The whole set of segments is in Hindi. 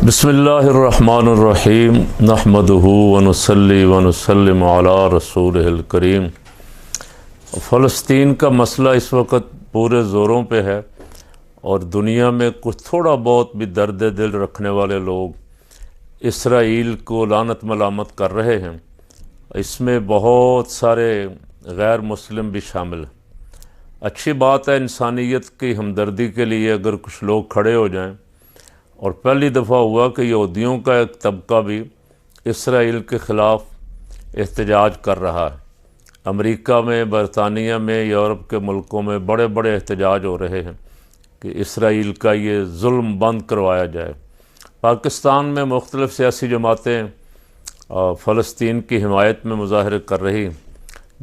बिस्मिल्लाहिर्रहमानिर्रहीम नहमदुहु व नुसल्ली व नुसल्लिमु अला रसूलिहिल करीम। फ़लस्तीन का मसला इस वक्त पूरे ज़ोरों पे है और दुनिया में कुछ थोड़ा बहुत भी दर्द दिल रखने वाले लोग इसराइल को लानत मलामत कर रहे हैं। इसमें बहुत सारे गैर मुस्लिम भी शामिल हैं। अच्छी बात है, इंसानियत की हमदर्दी के लिए अगर कुछ लोग खड़े हो जाएं। और पहली दफ़ा हुआ कि यहूदियों का एक तबका भी इसराइल के ख़िलाफ़ एहतजाज कर रहा है। अमेरिका में, बरतानिया में, यूरोप के मुल्कों में बड़े बड़े एहतजाज हो रहे हैं कि इसराइल का ये जुल्म बंद करवाया जाए। पाकिस्तान में मुख्तलिफ़ सियासी जमातें फ़लस्तीन की हिमायत में मुज़ाहरे कर रही।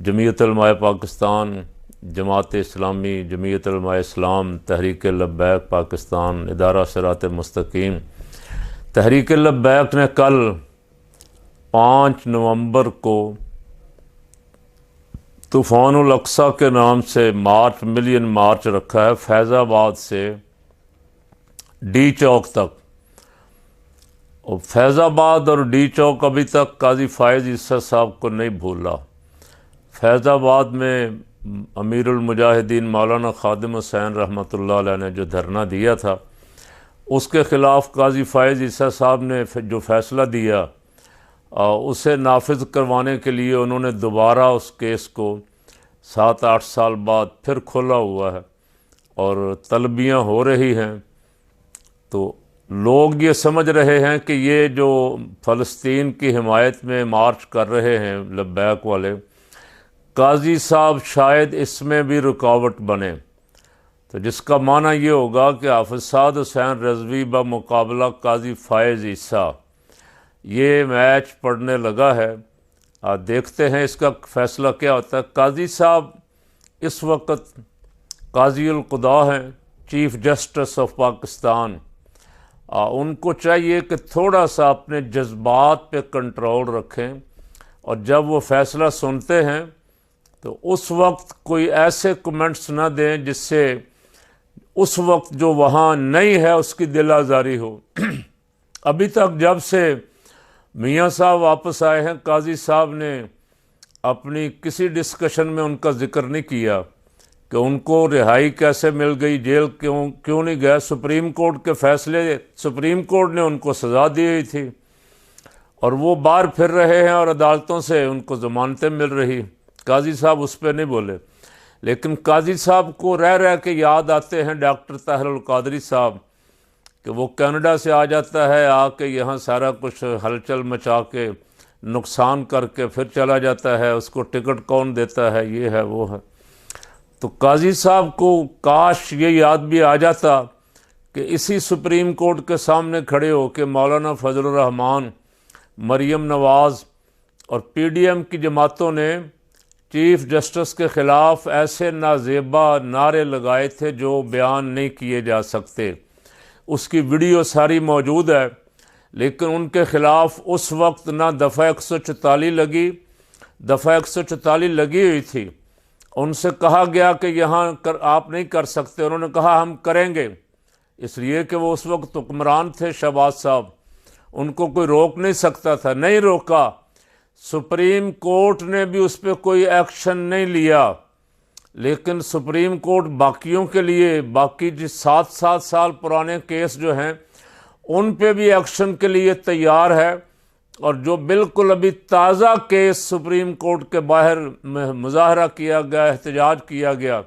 जमीयत उलमाए पाकिस्तान, जमात इस्लामी, जमीयत उलमाए इस्लाम, तहरीक लब्बैक पाकिस्तान, इदारा सिरात मुस्तकीम। तहरीक लब्बैक ने कल 5 नवंबर को तूफ़ानुल अक्सा के नाम से मिलियन मार्च रखा है, फैज़ाबाद से डी चौक तक। और फैज़ाबाद और डी चौक अभी तक काजी फ़ायज़ ईसा साहब को नहीं भूला। फैज़ाबाद में अमीरुल मुजाहिदीन मौलाना खादिम हुसैन रहमतुल्लाह अलैह ने जो धरना दिया था, उसके ख़िलाफ़ काजी फ़ायज़ ईसा साहब ने जो फ़ैसला दिया उसे नाफिज करवाने के लिए उन्होंने दोबारा उस केस को 7-8 साल बाद फिर खोला हुआ है और तलबियाँ हो रही हैं। तो लोग ये समझ रहे हैं कि ये जो फ़लस्तीन की हिमायत में मार्च कर रहे हैं लब्बैक वाले, काजी साहब शायद इसमें भी रुकावट बने। तो जिसका माना ये होगा कि हाफ़िज़ साद हुसैन रज़वी बमुकाबला काजी फ़ायज़ ईसा ये मैच पड़ने लगा है। देखते हैं इसका फ़ैसला क्या होता है। काजी साहब इस वक्त काज़ी उल क़ुदा हैं, चीफ़ जस्टिस ऑफ पाकिस्तान। उनको चाहिए कि थोड़ा सा अपने जज्बात पे कंट्रोल रखें और जब वो फ़ैसला सुनते हैं तो उस वक्त कोई ऐसे कमेंट्स ना दें जिससे उस वक्त जो वहाँ नहीं है उसकी दिल आज़ारी हो। अभी तक जब से मियाँ साहब वापस आए हैं, काजी साहब ने अपनी किसी डिस्कशन में उनका ज़िक्र नहीं किया कि उनको रिहाई कैसे मिल गई, जेल क्यों नहीं गए। सुप्रीम कोर्ट के फ़ैसले, सुप्रीम कोर्ट ने उनको सज़ा दी हुई थी और वो बाहर फिर रहे हैं और अदालतों से उनको ज़मानतें मिल रही। काजी साहब उस पर नहीं बोले, लेकिन काजी साहब को रह रह के याद आते हैं डॉक्टर ताहिर अल क़ादरी साहब कि वो कनाडा से आ जाता है, आके यहाँ सारा कुछ हलचल मचा के नुकसान करके फिर चला जाता है। उसको टिकट कौन देता है, ये है वो है। तो काजी साहब को काश ये याद भी आ जाता कि इसी सुप्रीम कोर्ट के सामने खड़े होकर मौलाना फजलुर रहमान, मरियम नवाज़ और PDM की जमातों ने चीफ़ जस्टिस के ख़िलाफ़ ऐसे नाज़ेबा नारे लगाए थे जो बयान नहीं किए जा सकते। उसकी वीडियो सारी मौजूद है, लेकिन उनके ख़िलाफ़ उस वक्त ना दफ़ा 144 लगी, दफ़ा 144 लगी हुई थी। उनसे कहा गया कि यहाँ आप नहीं कर सकते। उन्होंने कहा हम करेंगे, इसलिए कि वो उस वक्त हुक्मरान थे शहबाज साहब, उनको कोई रोक नहीं सकता था। नहीं रोका। सुप्रीम कोर्ट ने भी उस पर कोई एक्शन नहीं लिया, लेकिन सुप्रीम कोर्ट बाकियों के लिए, बाकी जो 7-7 साल पुराने केस जो हैं उन पे भी एक्शन के लिए तैयार है। और जो बिल्कुल अभी ताज़ा केस सुप्रीम कोर्ट के बाहर मुज़ाहरा किया गया, एहतजाज किया गया।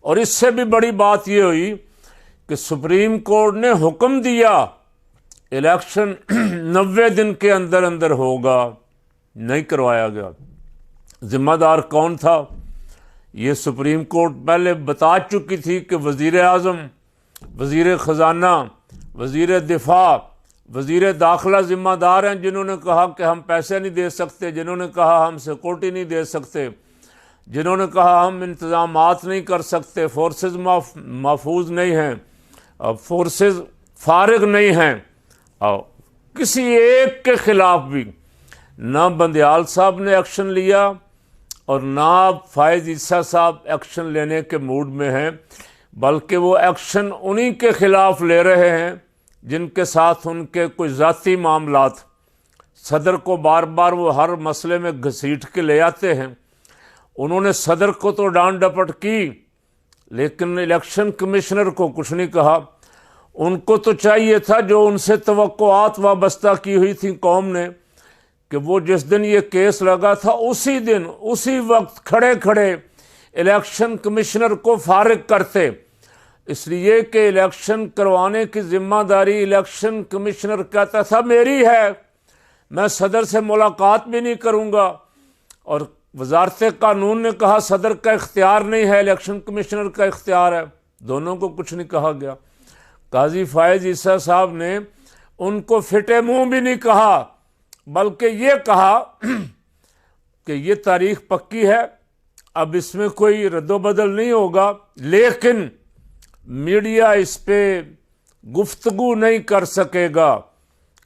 और इससे भी बड़ी बात ये हुई कि सुप्रीम कोर्ट ने हुक्म दिया इलेक्शन 90 दिन के अंदर अंदर होगा, नहीं करवाया गया। ज़िम्मेदार कौन था? ये सुप्रीम कोर्ट पहले बता चुकी थी कि वज़ीर आज़म, वज़ीर ख़जाना, वज़ीर दिफा, वज़ीर दाखिला ज़िम्मेदार हैं, जिन्होंने कहा कि हम पैसे नहीं दे सकते, जिन्होंने कहा हम सिक्योरिटी नहीं दे सकते, जिन्होंने कहा हम इंतज़ामात नहीं कर सकते, फोर्सेस महफूज नहीं हैं, फोर्सेस फारिग नहीं हैं। और किसी एक के ख़िलाफ़ भी ना बंदयाल साहब ने एक्शन लिया और ना फ़ायज़ ईसा साहब एक्शन लेने के मूड में हैं, बल्कि वो एक्शन उन्हीं के ख़िलाफ़ ले रहे हैं जिनके साथ उनके कोई ज़ाती मामलात, सदर को बार बार वो हर मसले में घसीट के ले आते हैं। उन्होंने सदर को तो डांट डपट की, लेकिन इलेक्शन कमिश्नर को कुछ नहीं कहा। उनको तो चाहिए था, जो उनसे तवक्कुआत वाबस्ता की हुई थी कौम ने, कि वो जिस दिन ये केस लगा था उसी दिन उसी वक्त खड़े खड़े इलेक्शन कमिश्नर को फारिग करते, इसलिए कि इलेक्शन करवाने की जिम्मेदारी इलेक्शन कमिश्नर कहता था मेरी है, मैं सदर से मुलाकात भी नहीं करूँगा। और वजारत कानून ने कहा सदर का इख्तियार नहीं है, इलेक्शन कमिश्नर का इख्तियार है। दोनों को कुछ नहीं कहा गया। काजी फायज ईसा साहब ने उनको फिटे मुंह भी नहीं कहा, बल्कि ये कहा कि ये तारीख पक्की है, अब इसमें कोई रद्दोबदल नहीं होगा, लेकिन मीडिया इस पे गुफ्तगू नहीं कर सकेगा।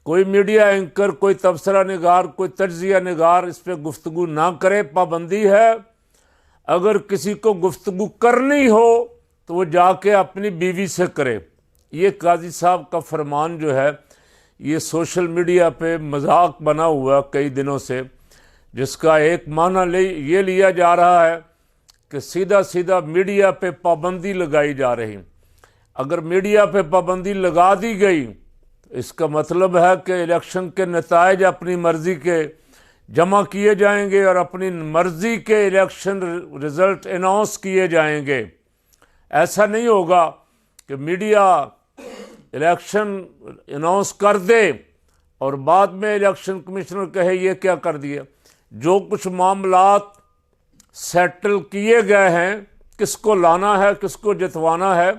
कोई मीडिया एंकर, कोई तबसरा निगार, कोई तज्जिया निगार इस पे गुफ्तगू ना करे, पाबंदी है। अगर किसी को गुफ्तगू करनी हो तो वो जाके अपनी बीवी से करे। ये काजी साहब का फरमान जो है ये सोशल मीडिया पे मजाक बना हुआ कई दिनों से, जिसका एक माना ये लिया जा रहा है कि सीधा सीधा मीडिया पे पाबंदी लगाई जा रही। अगर मीडिया पे पाबंदी लगा दी गई, इसका मतलब है कि इलेक्शन के नताइज अपनी मर्जी के जमा किए जाएंगे और अपनी मर्जी के इलेक्शन रिजल्ट अनाउंस किए जाएंगे। ऐसा नहीं होगा कि मीडिया इलेक्शन अनाउंस कर दे और बाद में इलेक्शन कमिश्नर कहे ये क्या कर दिया। जो कुछ मामलात सेटल किए गए हैं, किसको लाना है, किसको जितवाना है,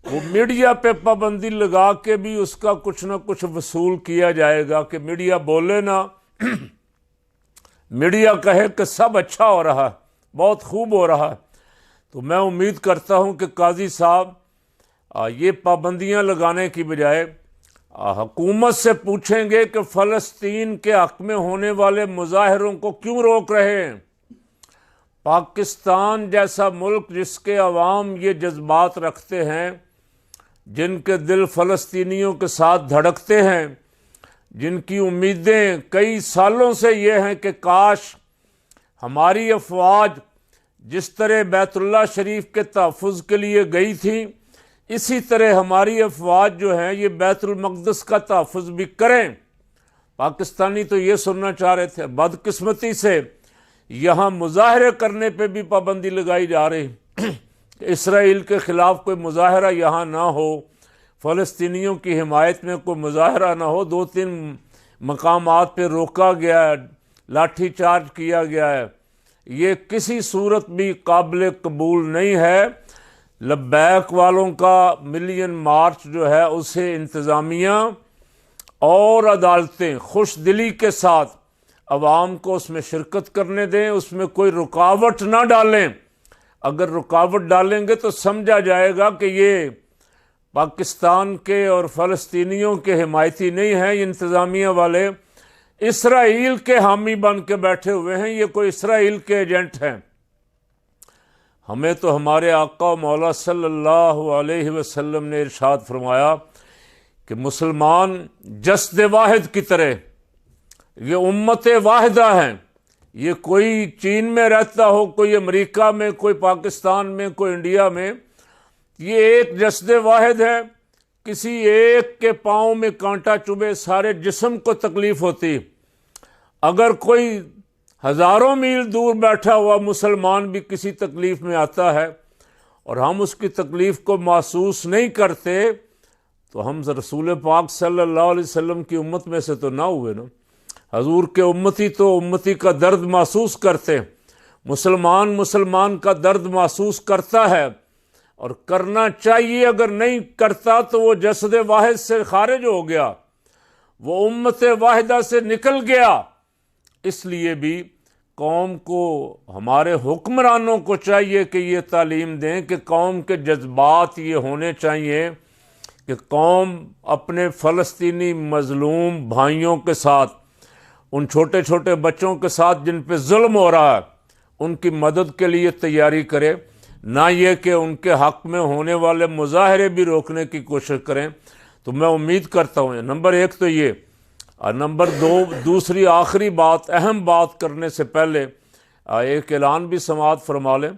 वो मीडिया पे पाबंदी लगा के भी उसका कुछ ना कुछ वसूल किया जाएगा। कि मीडिया बोले ना, मीडिया कहे कि सब अच्छा हो रहा है, बहुत खूब हो रहा है। तो मैं उम्मीद करता हूं कि काजी साहब ये पाबंदियां लगाने की बजाय हुकूमत से पूछेंगे कि फ़लस्तीन के हक़ में होने वाले मुजाहरों को क्यों रोक रहे हैं। पाकिस्तान जैसा मुल्क जिसके अवाम ये जज्बात रखते हैं, जिनके दिल फ़लस्तीनियों के साथ धड़कते हैं, जिनकी उम्मीदें कई सालों से ये हैं कि काश हमारी अफवाज जिस तरह बैतुल्लाह शरीफ के तहफ़्फ़ुज़ के लिए गई थी, इसी तरह हमारी अफवाज जो हैं ये बैतुल मक़दस का तहफ़्फ़ुज़ भी करें। पाकिस्तानी तो ये सुनना चाह रहे थे। बदकिस्मती से यहाँ मुजाहरे करने पे भी पाबंदी लगाई जा रही। इसराइल के ख़िलाफ़ कोई मुजाहरा यहाँ ना हो, फ़लस्तीनियों की हिमायत में कोई मुजाहरा ना हो। 2-3 मकामात पे रोका गया है, लाठी चार्ज किया गया है। ये किसी सूरत भी काबिल कबूल नहीं है। लब्बैक वालों का मिलियन मार्च जो है उसे इंतज़ामिया और अदालतें खुश दिली के साथ अवाम को उसमें शिरकत करने दें, उसमें कोई रुकावट ना डालें। अगर रुकावट डालेंगे तो समझा जाएगा कि ये पाकिस्तान के और फ़लस्तीनियों के हिमायती नहीं हैं। ये इंतज़ामिया वाले इसराइल के हामी बन के बैठे हुए हैं, ये कोई इसराइल के एजेंट हैं। हमें तो हमारे आका मौला सल्लल्लाहु अलैहि वसल्लम ने इरशाद फरमाया कि मुसलमान जस्द वाहिद की तरह, ये उम्मत वाहिदा हैं। ये कोई चीन में रहता हो, कोई अमेरिका में, कोई पाकिस्तान में, कोई इंडिया में, ये एक जस्द वाहिद है। किसी एक के पाँव में कांटा चुभे सारे जिस्म को तकलीफ़ होती। अगर कोई हज़ारों मील दूर बैठा हुआ मुसलमान भी किसी तकलीफ़ में आता है और हम उसकी तकलीफ़ को महसूस नहीं करते, तो हम रसूल पाक सल्लल्लाहु अलैहि वसल्लम की उम्मत में से तो ना हुए ना। हजूर के उम्मती तो उम्मती का दर्द महसूस करते। मुसलमान का दर्द महसूस करता है और करना चाहिए। अगर नहीं करता तो वो जसद वाहिद से खारिज हो गया, वो उम्मत वाहिदा से निकल गया। इसलिए भी कौम को, हमारे हुक्मरानों को चाहिए कि ये तालीम दें कि कौम के जज्बात ये होने चाहिए कि कौम अपने फ़लस्तीनी मज़लूम भाइयों के साथ, उन छोटे छोटे बच्चों के साथ जिन पे जुल्म हो रहा है, उनकी मदद के लिए तैयारी करे। ना ये कि उनके हक़ में होने वाले मुजाहरे भी रोकने की कोशिश करें। तो मैं उम्मीद करता हूँ, नंबर एक तो ये, और नंबर दो, दूसरी आखिरी बात, अहम बात करने से पहले एक ऐलान भी समाअत फरमा लें।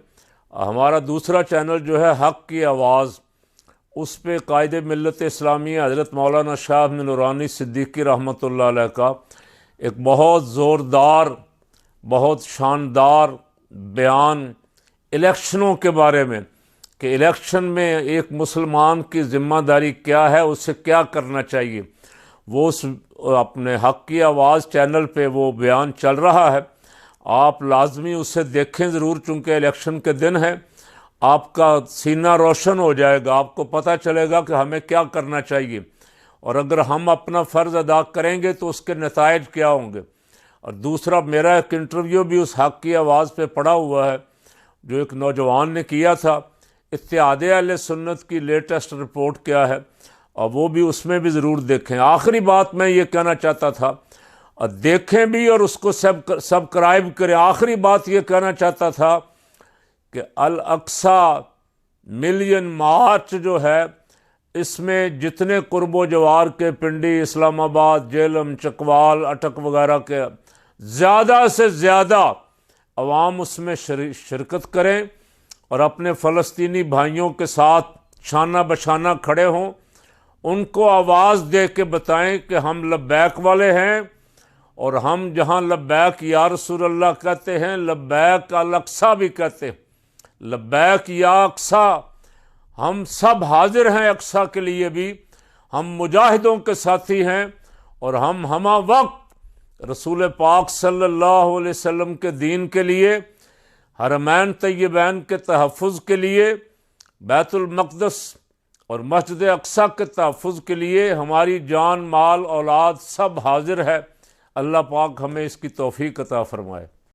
हमारा दूसरा चैनल जो है हक़ की आवाज़, उस पे कायद मिल्लत इस्लामिया हज़रत मौलाना शाह नूरानी सिद्दीकी रहमतुल्लाह अलैह का एक बहुत ज़ोरदार, बहुत शानदार बयान इलेक्शनों के बारे में, कि इलेक्शन में एक मुसलमान की ज़िम्मेदारी क्या है, उससे क्या करना चाहिए, वो उस अपने हक़ की आवाज़ चैनल पे वो बयान चल रहा है। आप लाजमी उसे देखें ज़रूर, चूँकि इलेक्शन के दिन है, आपका सीना रोशन हो जाएगा, आपको पता चलेगा कि हमें क्या करना चाहिए, और अगर हम अपना फ़र्ज़ अदा करेंगे तो उसके नताइज क्या होंगे। और दूसरा, मेरा एक इंटरव्यू भी उस हक़ की आवाज़ पे पड़ा हुआ है जो एक नौजवान ने किया था, इत्तेहाद अहले सुन्नत की लेटेस्ट रिपोर्ट क्या है, और वो भी उसमें भी ज़रूर देखें। आखिरी बात मैं ये कहना चाहता था, और देखें भी और उसको सब्सक्राइब करें। आखिरी बात ये कहना चाहता था कि अल अक्सा मिलियन मार्च जो है, इसमें जितने कुर्बो जवार के पिंडी, इस्लामाबाद, जेलम, चकवाल, अटक वगैरह के ज़्यादा से ज़्यादा अवाम उसमें शिरकत करें और अपने फ़लस्तीनी भाइयों के साथ शाना बशाना खड़े हों, उनको आवाज़ दे के बताएं कि हम लब्बैक वाले हैं, और हम जहाँ लब्बैक या रसूल अल्लाह कहते हैं, लब्बैक अल अक्सा भी कहते हैं, लब्बैक या अक्सा, हम सब हाजिर हैं अक्सा के लिए भी, हम मुजाहिदों के साथी हैं, और हम हमा वक्त रसूल पाक सल्लल्लाहु अलैहि वसल्लम के दीन के लिए, हरमैन तय्यबैन के तहफ़्फ़ुज़ के लिए, बैतुल मक़दस और मस्जिद अक्सा के तहफ़्फ़ुज़ के लिए हमारी जान, माल, औलाद सब हाजिर है। अल्लाह पाक हमें इसकी तौफ़ीक़ अता फ़रमाए।